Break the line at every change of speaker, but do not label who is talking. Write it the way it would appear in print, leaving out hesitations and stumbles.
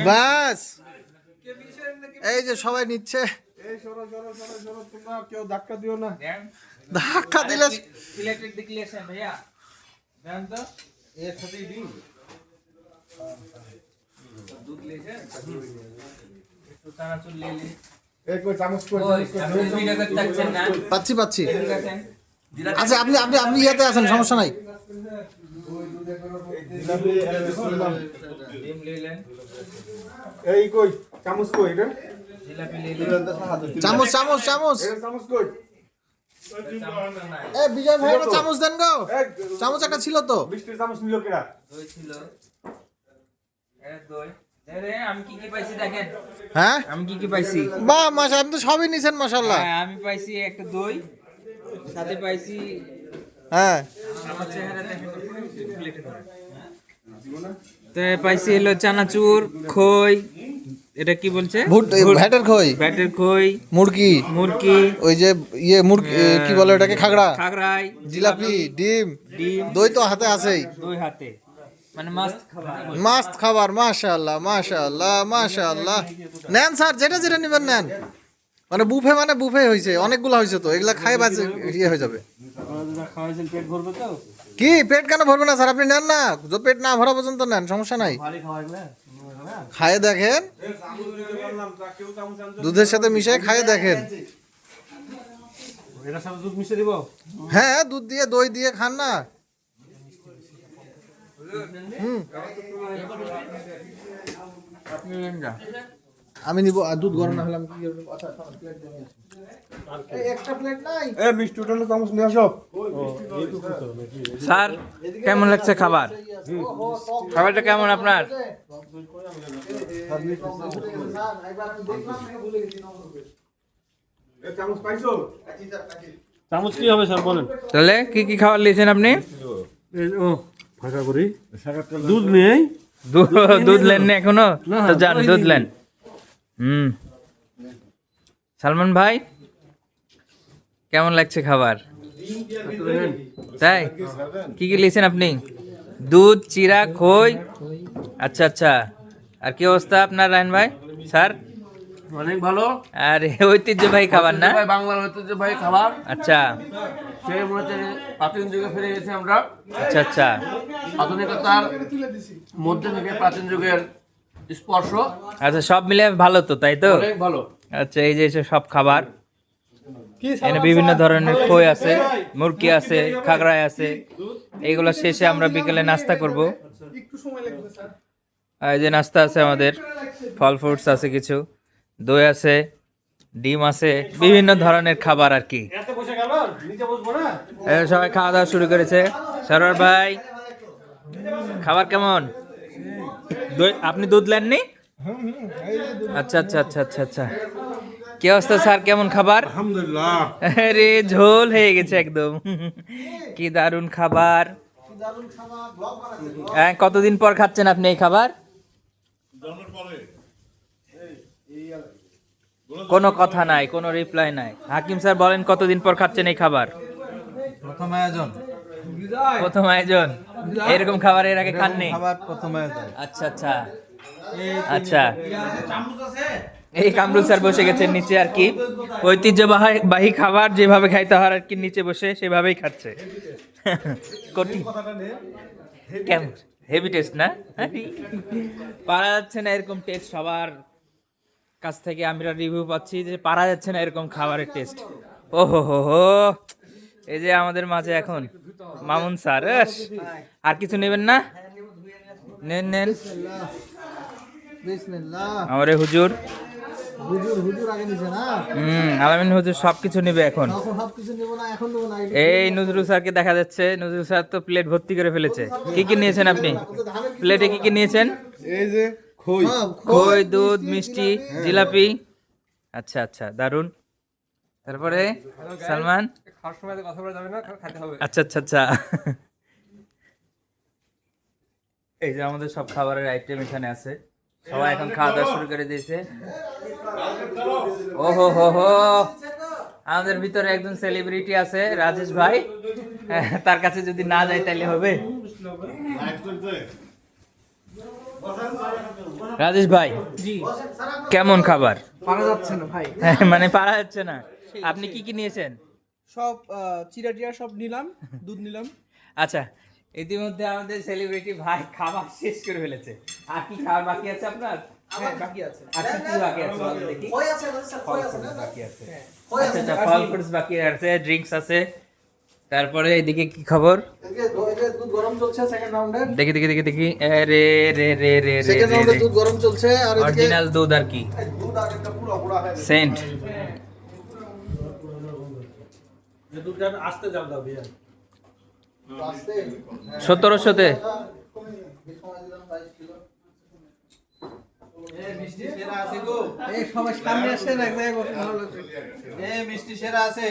বাস এই যে সবাই নিচ্ছে।
তোমরা কেউ ধাক্কা দিও না।
ধাক্কা দিলে
इलेक्ट्रिक डिक्लेरेशन भैया ध्यान तो एक छतरी दी दूध ले जा तो ताना चुल ले ले
এই কই চামচ কই
ओए अपने वीडियो को तक चलना
পাচ্ছি পাচ্ছি। আচ্ছা আপনি আপনি আপনি ইয়াতে আছেন, সমস্যা নাই।
ডিম ले लें
এই কই চামচ কই রে?
जिलापी ले ले
চামচ চামচ চামচ।
এই চামচ কই?
এ বিজয় ভাই একটা চামচ দেন গো।
এই
চামচ একটা ছিল তো।
মিষ্টির চামচ নিল কেডা?
দই ছিল এক দই আরে আমি কি পাইছি দেখেন
হ্যাঁ
আমি কি পাইছি
বাহ মাশা, আপনি তো সবই নিছেন মাশাআল্লাহ।
হ্যাঁ আমি পাইছি একটা দই সাথে পাইছি
হ্যাঁ
আমার চেহারা দেখেন প্লেটে ধরে তো পাইছি হলো চানাচুর খই এটা কি বলছে
ভ্যাটের খই,
ব্যাটের খই
মুরগি,
মুরগি
ওই যে ইয়ে মুরগি কি বলে ওটাকে, খাগড়া,
খাগড়াই
জিলাপি, ডিম,
ডিম
দই তো হাতে আছেই।
দুই হাতে মানে মাস্ত খাবার
মাস্ত খাবার, মাশাআল্লাহ মাশাআল্লাহ মাশাআল্লাহ। নেন স্যার, যেটা যেটা নেবেন নেন। মানে বুফে হয়েছে, অনেকগুলো হয়েছে তো, এগুলা খাই বাজে ইয়ে হয়ে যাবে।
খাওয়াইছেন পেট ভরবে তো
কি পেট কেন ভরবে না স্যার, আপনি নেন না, যে পেট না ভরা পর্যন্ত নেন, সমস্যা নাই।
ভারী খাওয়াইবে
খায়ে দেখেন, দুধের সাথে মিশিয়ে খায়ে দেখেন।
এটার সাথে দুধ মিশিয়ে দিব
হ্যাঁ দুধ দিয়ে দই দিয়ে খান না।
আপনি নেন যা
আমি নিব, আর দুধ গরম না হলে আমি কি করব? আচ্ছা প্লেট দিয়ে নিয়ে আসি। এই এক্সট্রা প্লেট নাই?
এই মিষ্টি উঠানো চামচ নিয়ে আসো।
স্যার কেমন লাগছে খাবার খাবারটা কেমন আপনার
এই চামচ পাইছো?
চামচ কি হবে স্যার বলেন?
তাহলে কি কি খাবার নিয়েছেন আপনি
ও ফাঁকা করি, দুধ নেই।
দুধ লেন না এখনো তো যান দুধ লেন সালমান ভাই কেমন লাগছে খাবার তাই কি কি নিয়েছেন আপনি দুধ চিরা খই আচ্ছা আচ্ছা আর কি অবস্থা আপনার রায়ন ভাই স্যার
অনেক ভালো,
আর ঐতিহ্যবাহী খাবার না
বাংলার ঐতিহ্যবাহী খাবার।
আচ্ছা
সেই মনে হচ্ছে প্রাচীন যুগে ফিরে গেছি আমরা,
আচ্ছা আচ্ছা
আধুনিকতার মধ্যে থেকে প্রাচীন যুগের স্পর্শ।
আচ্ছা সব মিলে ভালো তো তাই তো
অনেক ভালো।
আচ্ছা এই যে সব খাবার এখানে বিভিন্ন ধরনের খই আছে, মুরগি আছে, খাগড়াই আছে। এইগুলো শেষে আমরা বিকেলে নাস্তা করব। এই যে নাস্তা আছে আমাদের, ফল ফ্রুটস আছে, কিছু দই আছে, ডিম আছে, বিভিন্ন ধরনের খাবার আর কি। এই সবাই খাওয়া দাওয়া শুরু করেছে। সরোয়ার ভাই খাবার কেমন? আপনি দুধ নেননি? আচ্ছা আচ্ছা আচ্ছা আচ্ছা আচ্ছা কি অবস্থা স্যার, কেমন খাবার?
আলহামদুলিল্লাহ।
আরে ঝোল হয়ে গেছে একদম, কি দারুণ খাবার। হ্যাঁ কতদিন পর খাচ্ছেন আপনি এই খাবার? কোনো কথা নাই, কোনো রিপ্লাই নাই। হাকিম স্যার বলেন কতদিন পর খাচ্ছেন এই খাবার?
প্রথম আয়োজন,
প্রথম আয়োজন। এরকম খাবার এর আগে খাননি?
খাবার প্রথম আয়োজন।
আচ্ছা আচ্ছা আচ্ছা এই কামরুল স্যার বসে গেছেন নিচে আর কি, ঐতিহ্যবাহী খাবার যেভাবে খাইতে হয় আর কি, নিচে বসে সেভাবেই খাচ্ছে। কেমন হেভি টেস্ট না? পারা যাচ্ছে না এরকম টেস্ট, সবার কাছ থেকে আমরা রিভিউ পাচ্ছি যে পারা যাচ্ছে না এরকম খাবারের টেস্ট। ও হো হো হো, এই যে আমাদের মাঝে এখন মামুন স্যার। আর কিছু নেবেন না? নেন নেন।
বিসমিল্লাহ।
আমারে হুজুর
হুজুর আগে নিছে না,
আলামিন হুজুর সবকিছু নেবে এখন।
তখন সবকিছু নেব না, এখন নেব না।
এই নজরুল স্যারকে দেখা যাচ্ছে, নজরুল স্যার তো প্লেট ভর্তি করে ফেলেছে। কি কি নিয়েছেন আপনি প্লেটে, কি কি নিয়েছেন?
এই যে খই,
খই, দুধ, মিষ্টি, জিলাপি। আচ্ছা আচ্ছা দারুন। তারপরে সালমান,
খাওয়ার সময় কথা বলা যাবে না, খেতে হবে।
আচ্ছা আচ্ছা আচ্ছা এই যে আমাদের সব খাবারের আইটেম এখানে আছে, সবাই এখন খাওয়া দাওয়া শুরু করে দিয়েছে। ও হো হো হো, আমাদের ভিতরে একজন সেলিব্রিটি আছে রাজেশ ভাই, তার কাছে যদি না যাই তাহলে হবে। রাজেশ ভাই কেমন খাবার?
পারা যাচ্ছে না ভাই।
মানে পারা যাচ্ছে না। আপনি কি কি নিয়েছেন?
সব চিরা টিরা সব নিলাম, দুধ নিলাম।
আচ্ছা, ইতিমধ্যে আমাদের সেলিব্রিটি ভাই খাবার শেষ করে ফেলেছে। আর কি খাবার বাকি আছে আপনার?
হ্যাঁ বাকি আছে।
আর কি কি বাকি আছে বলেন দেখি।
কই আছে স্যার, কই আছে না?
বাকি আছে।
কই আছে?
আচ্ছা, ফল ফ্রুটস বাকি আছে, ড্রিঙ্কস আছে। তারপরে এদিকে কি খবর?
এদিকে দুধ গরম চলছে সেকেন্ড রাউন্ডের।
দেখি দেখি দেখি দেখি। রে রে রে রে রে
সেকেন্ড রাউন্ডে দুধ গরম চলছে আর এদিকে
অরিজিনাল দুধ আর কি
দুধ আর একটা পুরো পুরো হয়ে গেছে।
সেন্ট।
দুধটা আসতে যাও দাও ভাইয়া।
আস্তে
1700-তে
মিষ্টি সেরা আছে গো।
এই সবাই সামনে আসেন, এক জায়গায় বসে ভালো লাগছে।
মিষ্টি সেরা আছে।